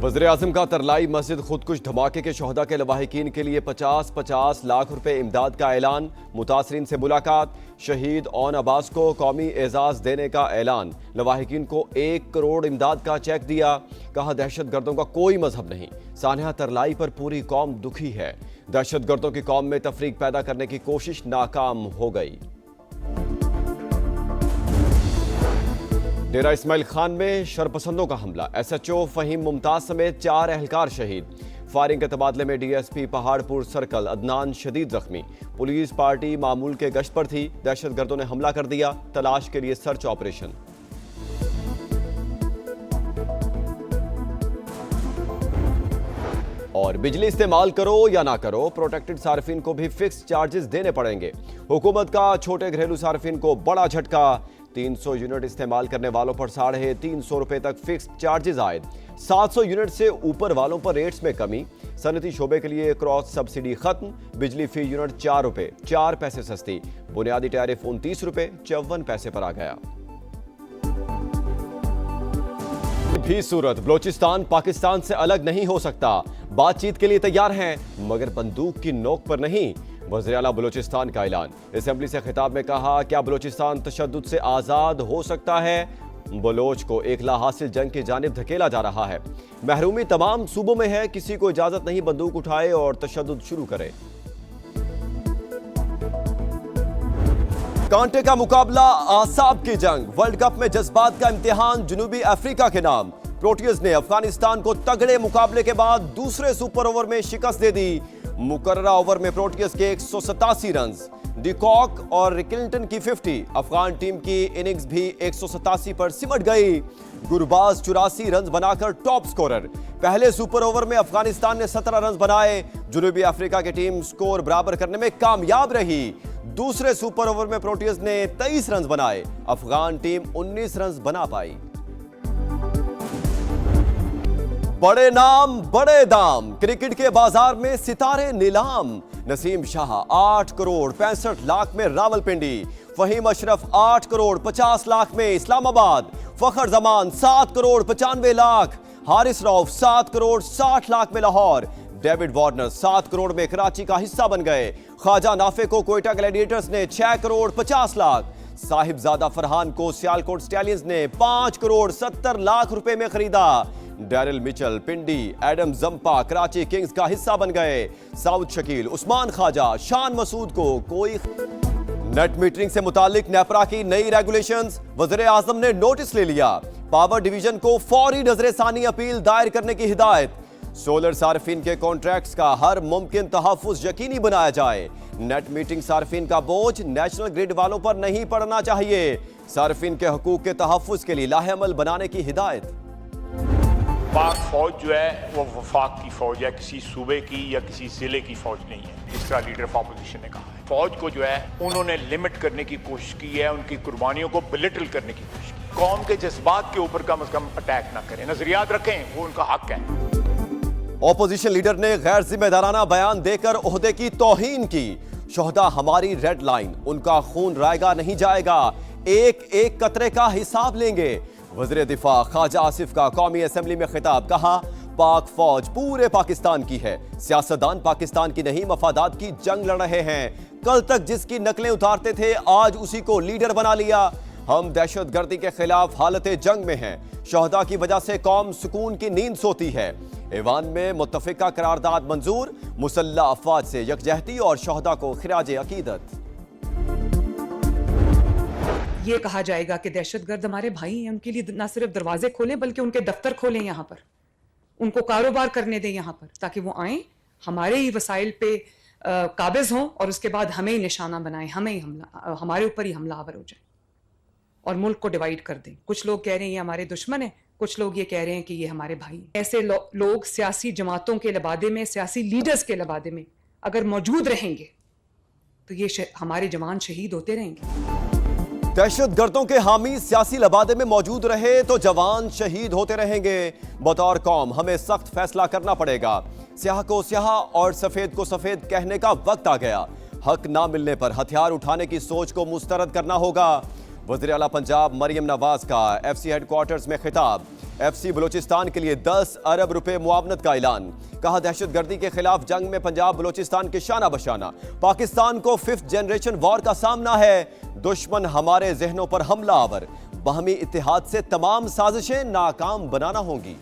वज़ीर-ए-आज़म का तरलाई मस्जिद खुदकुश धमाके के शोहदा के लवाहिकीन के लिए 50-50 लाख रुपए इमदाद का ऐलान। मुतासरीन से मुलाकात, शहीद ओन अब्बास को कौमी एजाज देने का ऐलान। लवाहिकीन को 1 करोड़ इमदाद का चेक दिया। कहा दहशत गर्दों का कोई मजहब नहीं। सानहा तरलाई पर पूरी कौम दुखी है। दहशत गर्दों की कौम में तफरीक पैदा करने की कोशिश नाकाम हो गई। डेरा इस्माइल खान में शरपसंदों का हमला, SHO फहीम मुमताज समेत 4 एहलकार शहीद। फायरिंग के तबादले में DSP पहाड़पुर सर्कल अदनान शदीद जख्मी। पुलिस पार्टी मामूल के गश्त पर थी, दहशत गर्दों ने हमला कर दिया। तलाश के लिए सर्च ऑपरेशन। और बिजली इस्तेमाल करो या ना करो, प्रोटेक्टेड सार्फिन को भी फिक्स चार्जेस देने पड़ेंगे। हुकूमत का छोटे घरेलू सार्फिन को बड़ा झटका। 300 यूनिट इस्तेमाल करने वालों पर 350 रुपए तक फिक्स चार्जेस आयद। 700 यूनिट से ऊपर वालों पर रेट्स में कमी। सनती शोबे के लिए क्रॉस सब्सिडी खत्म। बिजली फी यूनिट 4 रुपए 4 पैसे सस्ती। बुनियादी टैरिफ 29 रुपए 54 पैसे पर आ गया। भी सूरत, बलोचिस्तान पाकिस्तान से अलग नहीं हो सकता। बातचीत के लिए तैयार हैं, मगर बंदूक की नोक पर नहीं। वज़ीर आला बलोचिस्तान का ऐलान। असेंबली से खिताब में कहा, क्या बलोचिस्तान तशद्दुद से आज़ाद हो सकता है? बलोच को एक लाहासिल जंग की जानिब धकेला जा रहा है। महरूमी तमाम सूबों में है, किसी को इजाजत नहीं बंदूक उठाए और तशद्दुद शुरू करे। कांटे का मुकाबला, आसाब की जंग। वर्ल्ड कप में जज्बात का इम्तिहान जनूबी अफ्रीका के नाम। प्रोटियस ने अफगानिस्तान को तगड़े मुकाबले के बाद दूसरे सुपर ओवर में शिकस्त दे दी। मुकर्ररा ओवर में प्रोटियस के 187 रन, डिकॉक और रिकिल्टन की 50। अफगान टीम की इनिंग्स भी 187 पर सिमट गई। गुरबाज 84 रन बनाकर टॉप स्कोरर। पहले सुपर ओवर में अफगानिस्तान ने 17 रन बनाए। जनूबी अफ्रीका की टीम स्कोर बराबर करने में कामयाब रही। दूसरे सुपर ओवर में प्रोटियस ने 23 रन बनाए। अफगान टीम 19 रन बना पाई। बड़े नाम बड़े दाम, क्रिकेट के बाजार में सितारे नीलाम। नसीम शाह 8 करोड़ 65 लाख में रावलपिंडी। फहीम अशरफ 8 करोड़ 50 लाख में इस्लामाबाद। फखर जमान 7 करोड़ 95 लाख। हारिस रऊफ 7 करोड़ 60 लाख में लाहौर। डेविड वार्नर 7 करोड़ में कराची का हिस्सा बन गए। ख्वाजा नाफे को कोयटा ग्लैडिएटर्स ने 6 करोड़ 50 लाख। साहिबजादा फरहान को सियालकोट स्टैलियंस ने 5 करोड़ 70 लाख रुपए में खरीदा। डैरिल मिचल पिंडी, एडम जंपा कराची किंग्स का हिस्सा बन गए। साउद शकील, उस्मान ख्वाजा, शान मसूद को कोई। नेट मीटरिंग से मुतालिक नेपरा की नई रेगुलेशंस, वज़ीर-ए-आज़म ने नोटिस ले लिया। पावर डिवीजन को फौरी नजर-ए-सानी अपील दायर करने की हिदायत। सोलर सार्फिन के कॉन्ट्रैक्ट्स का हर मुमकिन तहफ़्फ़ुज़ यकीनी बनाया जाए। नेट मीटरिंग सार्फिन का बोझ नेशनल ग्रिड वालों पर नहीं पड़ना चाहिए। सार्फिन के हकूक़ के तहफ़्फ़ुज़ के लिए लाहेअमल बनाने की हिदायत। पाक फौज जो है वो वफाक की फौज है, किसी सूबे की या किसी जिले की फौज नहीं है, जिस तरह लीडर ऑफ अपोजिशन ने कहा है। फौज को जो है उन्होंने लिमिट करने की कोशिश की है, उनकी कुर्बानियों को बिलिटल करने की कोशिश की। कौम के जज्बात के ऊपर कम से कम अटैक ना करें, नजरियात रखें, वो उनका हक है। ऑपोजिशन लीडर ने गैर जिम्मेदाराना बयान देकर ओहदे की तौहीन की। शोहदा हमारी रेड लाइन, उनका खून रायगा नहीं जाएगा, एक एक कतरे का हिसाब लेंगे। वज़ीर दिफा ख्वाजा आसिफ का कौमी असेंबली में खिताब, कहा पाक फौज पूरे पाकिस्तान की है। सियासतदान पाकिस्तान की नहीं, मफादात की जंग लड़ रहे हैं। कल तक जिसकी नकलें उतारते थे, आज उसी को लीडर बना लिया। हम दहशत गर्दी के खिलाफ हालत जंग में हैं। शोहदा की वजह से कौम सुकून की नींद सोती है। ईवान में मुत्तफिका करारदाद मंजूर। मुसल्लह अफवाज से यकजहती और शोहदा को खिराज अकीदत। ये कहा जाएगा कि दहशतगर्द हमारे भाई हैं, उनके लिए ना सिर्फ दरवाजे खोलें बल्कि उनके दफ्तर खोलें यहाँ पर, उनको कारोबार करने दें यहाँ पर, ताकि वो आएं, हमारे ही वसाइल पे काबिज हों और उसके बाद हमें ही निशाना बनाएं, हमें ही हमारे ऊपर ही हमलावर हो जाए और मुल्क को डिवाइड कर दें। कुछ लोग कह रहे हैं ये हमारे दुश्मन हैं, कुछ लोग ये कह रहे हैं कि ये हमारे भाई हैं। ऐसे लोग सियासी जमातों के लबादे में, सियासी लीडर्स के लबादे में अगर मौजूद रहेंगे तो ये हमारे जवान शहीद होते रहेंगे। दहशत गर्दों के हामी सियासी लबादे में मौजूद रहे तो जवान शहीद होते रहेंगे। बतौर कौम हमें सख्त फैसला करना पड़ेगा। स्याह को स्याह और सफेद को सफेद कहने का वक्त आ गया। हक ना मिलने पर हथियार उठाने की सोच को मुस्तरद करना होगा। वज़ीर आला पंजाब मरियम नवाज का FC हेडक्वार्टर्स में खिताब। FC बलूचिस्तान के लिए 10 अरब रुपए मुआवनत का ऐलान। कहा दहशतगर्दी के खिलाफ जंग में पंजाब बलूचिस्तान के शाना बशाना। पाकिस्तान को 5th जनरेशन वॉर का सामना है, दुश्मन हमारे जहनों पर हमला आवर। बाहमी इत्तेहाद से तमाम साजिशें नाकाम बनाना होंगी।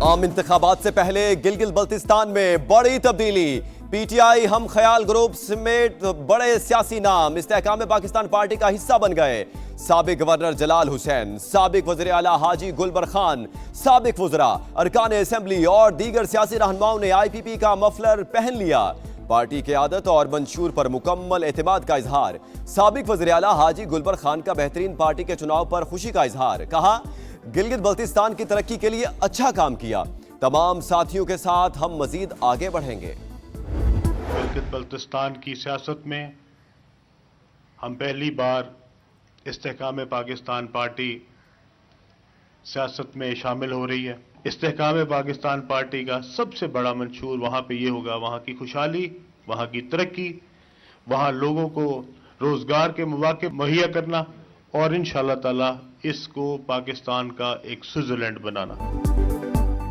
आम इंतखाबात से पहले गिलगित बल्तिस्तान में बड़ी तब्दीली। PTI हम ख्याल ग्रुप समेत बड़े सियासी नाम इस्तेहकाम पाकिस्तान पार्टी का हिस्सा बन गए। साबिक गवर्नर जलाल हुसैन, साबिक वज़ीर आला हाजी गुलबर खान, साबिक वज़रा, अरकान असेंबली और दीगर सियासी रहनुमाओं ने IPP का मफलर पहन लिया। पार्टी की आदत और मंशूर पर मुकम्मल एतमाद का इजहार। साबिक वज़ीर आला हाजी गुलबर खान का बेहतरीन पार्टी के चुनाव पर खुशी का इजहार। कहा गिलगित बल्तिस्तान की तरक्की के लिए अच्छा काम किया, तमाम साथियों के साथ हम मजीद आगे बढ़ेंगे। गिलगित बल्तिस्तान की सियासत में हम पहली बार इस्तेहकाम पाकिस्तान पार्टी सियासत में शामिल हो रही है। इस्तेहकाम पाकिस्तान पार्टी का सबसे बड़ा मंशूर वहाँ पे ये होगा, वहाँ की खुशहाली, वहाँ की तरक्की, वहाँ लोगों को रोजगार के मौके मुहैया करना और इंशाअल्लाह ताला इसको पाकिस्तान का एक स्विट्जरलैंड बनाना।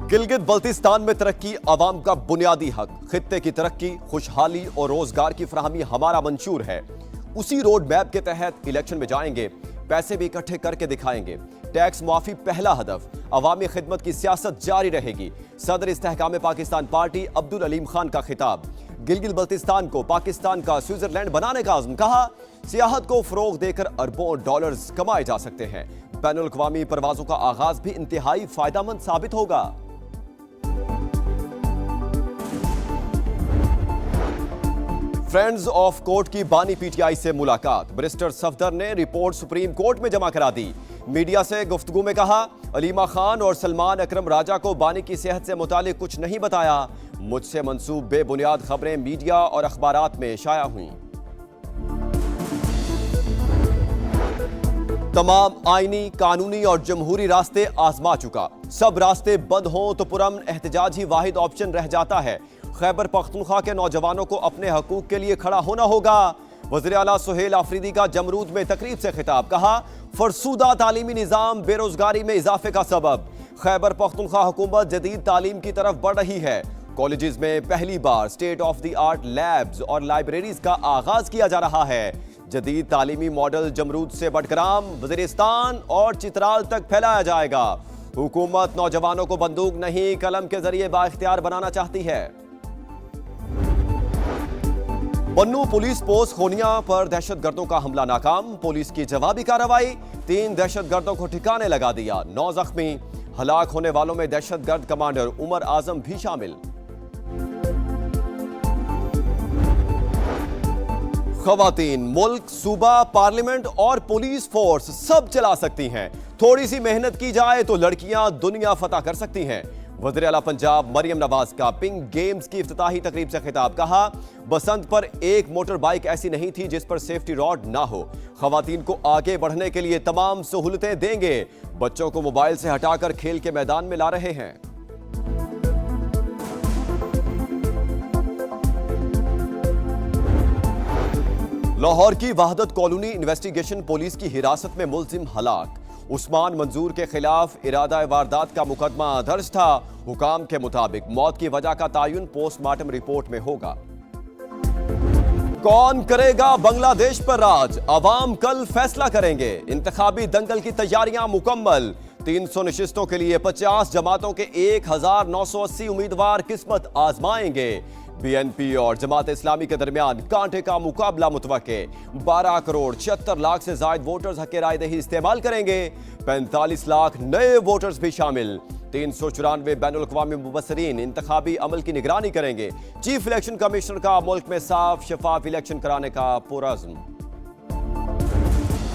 गिलगित बल्तिस्तान में तरक्की अवाम का बुनियादी हक। खित्ते की तरक्की, खुशहाली और रोजगार की फराहमी हमारा मंशूर है। उसी रोड मैप के तहत इलेक्शन में जाएंगे, पैसे भी इकट्ठे करके दिखाएंगे। टैक्स मुआफी पहला हदफ, अवामी खिदमत की सियासत जारी रहेगी। सदर इस्तेहकाम पाकिस्तान पार्टी अब्दुल अलीम खान का खिताब। गिलगित बल्तिस्तान को पाकिस्तान का स्विट्जरलैंड बनाने का आज़म। कहा सियाहत को फरोग देकर अरबों डॉलर्स कमाए जा सकते हैं। बैनुल अक़वामी परवाजों का आगाज भी इंतहाई फायदेमंद साबित होगा। फ्रेंड्स ऑफ कोर्ट की बानी PTI से मुलाकात। बैरिस्टर सफदर ने रिपोर्ट सुप्रीम कोर्ट में जमा करा दी। मीडिया से गुफ्तगू में कहा अलीमा खान और सलमान अकरम राजा को बानी की सेहत से मुतालिक कुछ नहीं बताया। मुझसे मंसूब बेबुनियाद खबरें मीडिया और अखबारात में शाया हुई। तमाम आईनी, कानूनी और जमहूरी रास्ते आजमा चुका। सब रास्ते बंद हों तो पुरअमन एहतजाज ही वाहिद ऑप्शन रह जाता है। खैबर पख्तूनख्वा के नौजवानों को अपने हकूक के लिए खड़ा होना होगा। वज़ीर आला सुहेल आफरीदी का जमरूद में तकरीब से खिताब। कहा फरसूदा तालीमी निज़ाम बेरोजगारी में इजाफे का सबब। खैबर पख्तूनख्वा हुकूमत जदीद तालीम की तरफ बढ़ रही है। कॉलेजेस में पहली बार state of the art labs और लाइब्रेरीज का आगाज किया जा रहा है। जदीद तालीमी मॉडल जमरूद से बडग्राम, वज़ीरिस्तान और चित्राल तक फैलाया जाएगा। हुकूमत नौजवानों को बंदूक नहीं कलम के जरिए बाइख्तियार बनाना चाहती है। पन्नू पुलिस पोस्ट खोनिया पर दहशतगर्दों का हमला नाकाम। पुलिस की जवाबी कार्रवाई, 3 दहशतगर्दों को ठिकाने लगा दिया। 9 जख्मी। हलाक होने वालों में दहशतगर्द कमांडर उमर आजम भी शामिल। खवातीन मुल्क, सूबा, पार्लियामेंट और पुलिस फोर्स सब चला सकती हैं। थोड़ी सी मेहनत की जाए तो लड़कियां दुनिया फतह कर सकती हैं। वज़ीर आला पंजाब मरियम नवाज का पिंक गेम्स की इफ्तिताही तकरीब से खिताब। कहा बसंत पर एक मोटर बाइक ऐसी नहीं थी जिस पर सेफ्टी रॉड ना हो। खवातीन को आगे बढ़ने के लिए तमाम सहूलतें देंगे। बच्चों को मोबाइल से हटाकर खेल के मैदान में ला रहे हैं। लाहौर की वहदत कॉलोनी इन्वेस्टिगेशन पुलिस की हिरासत में मुलजिम हलाक। उस्मान मंजूर के खिलाफ इरादा वारदात का मुकदमा दर्ज था। हुकाम के मुताबिक मौत की वजह का तायुन पोस्टमार्टम रिपोर्ट में होगा। कौन करेगा बांग्लादेश पर राज, अवाम कल फैसला करेंगे। इंतखाबी दंगल की तैयारियां मुकम्मल। 300 नशिस्तों के लिए 50 जमातों के 1980 उम्मीदवार किस्मत आजमाएंगे। BNP और जमात इस्लामी के दरमियान कांटे का मुकाबला मुतवक्के। 12 करोड़ 76 लाख से जायद वोटर्स हक राय दही इस्तेमाल करेंगे। 45 लाख नए वोटर्स भी शामिल। 394 बैनुल अक़वामी मुबस्सिरीन इंतखाबी अमल की निगरानी करेंगे। चीफ इलेक्शन कमिश्नर का मुल्क में साफ शफाफ इलेक्शन कराने का पुरअज़्म।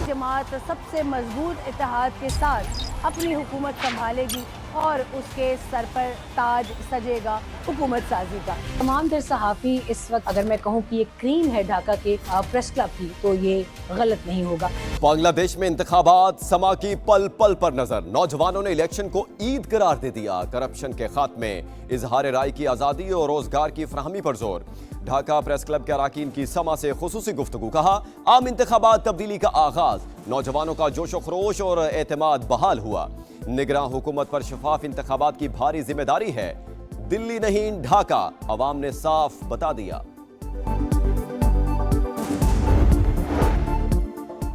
जमात सबसे मजबूत इत्तेहाद के साथ अपनी हुकूमत संभालेगी और उसके सर पर ताज सजेगा हुकूमत साजी का। तमाम तर सहाफ़ी इस वक्त अगर मैं कहूँ कि ये क्रीम है ढाका के प्रेस क्लब की, तो ये गलत नहीं होगा। बांग्लादेश में इंतखाबात समा की पल पल पर नजर। नौजवानों ने इलेक्शन को ईद करार दे दिया। करप्शन के खात्मे, इजहार राय की आज़ादी और रोजगार की फराहमी पर जोर। ढाका प्रेस क्लब के अराकीन की समा से खुसूसी गुफ्तगू। कहा आम इंतखाबात तब्दीली का आगाज। नौजवानों का जोशो खरोश और एतमाद बहाल हुआ। निगरान हुकूमत पर शफाफ इंतखाबात की भारी जिम्मेदारी है। दिल्ली नहीं ढाका, अवाम ने साफ बता दिया।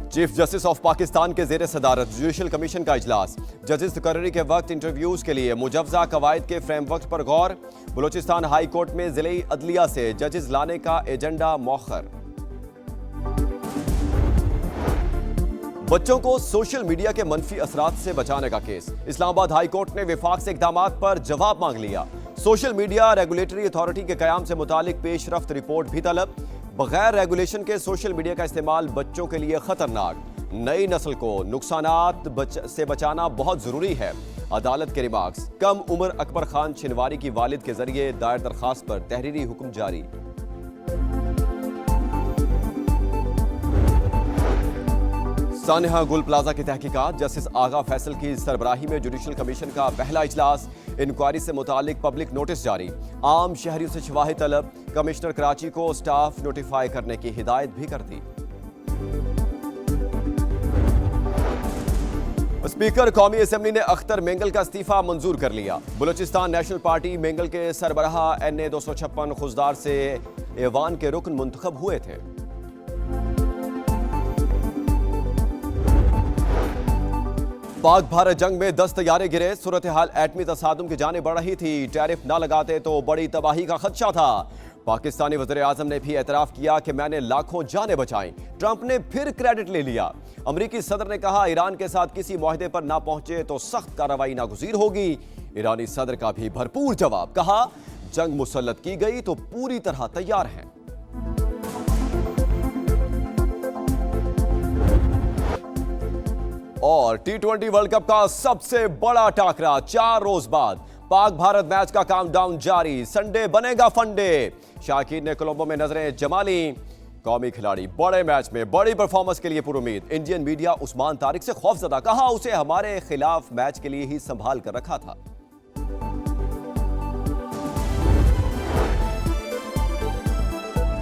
चीफ जस्टिस ऑफ पाकिस्तान के जेर सदारत जुडिशल कमीशन का इजलास। जजेस तकर्री के वक्त इंटरव्यूज के लिए मुजव्जा कवायद के फ्रेमवर्क पर गौर। बलूचिस्तान हाई कोर्ट में जिले अदलिया से जजेस लाने का एजेंडा मौखर। बच्चों को सोशल मीडिया के मनफी असरात से बचाने का केस। इस्लामाबाद हाई कोर्ट ने विफाक से इकदामात पर जवाब मांग लिया। सोशल मीडिया रेगुलेटरी अथॉरिटी के कयाम से मुतालिक पेशरफ्त रिपोर्ट भी तलब। बगैर रेगुलेशन के सोशल मीडिया का इस्तेमाल बच्चों के लिए खतरनाक। नई नस्ल को नुकसानात से बचाना बहुत जरूरी है। अदालत के रिमार्क्स। कम उम्र अकबर खान छिनवारी की वालिद के जरिए दायर दरखास्त पर तहरीरी हुक्म जारी। सानिहा गुल प्लाजा की तहकीकात। जस्टिस आगा फैसल की सरबराही में जुडिशल कमीशन का पहला इजलास। इंक्वायरी से मुतालिक पब्लिक नोटिस जारी। आम शहरियों से शवाहिद तलब। कमिश्नर कराची को स्टाफ नोटिफाई करने की हिदायत भी कर दी। स्पीकर कौमी असेंबली ने अख्तर मेंगल का इस्तीफा मंजूर कर लिया। बलूचिस्तान नेशनल पार्टी मेंगल के सरबराह NA 256 खुजदार से ऐवान के रुकन मुंतखब हुए थे। पाक भारत जंग में 10 तैयारे गिरे। सूरत हाल एटमी तसादुम की जाने बढ़ रही थी। टैरिफ न लगाते तो बड़ी तबाही का खदशा था। पाकिस्तानी वज़ीर आज़म ने भी एतराफ़ किया कि मैंने लाखों जानें बचाई। ट्रंप ने फिर क्रेडिट ले लिया। अमरीकी सदर ने कहा ईरान के साथ किसी मुआहदे पर ना पहुंचे तो सख्त कार्रवाई नागुज़ीर होगी। ईरानी सदर का भी भरपूर जवाब। कहा जंग मुसल्लत की गई तो पूरी तरह तैयार हैं। और T20 वर्ल्ड कप का सबसे बड़ा टाकरा 4 रोज बाद। पाक भारत मैच का काउंटडाउन जारी। संडे बनेगा फंडे। शाकिर ने कोलंबो में नजरें जमा ली। कौमी खिलाड़ी बड़े मैच में बड़ी परफॉर्मेंस के लिए पुरुमीद। इंडियन मीडिया उस्मान तारिक से खौफजदा। कहा उसे हमारे खिलाफ मैच के लिए ही संभाल कर रखा था।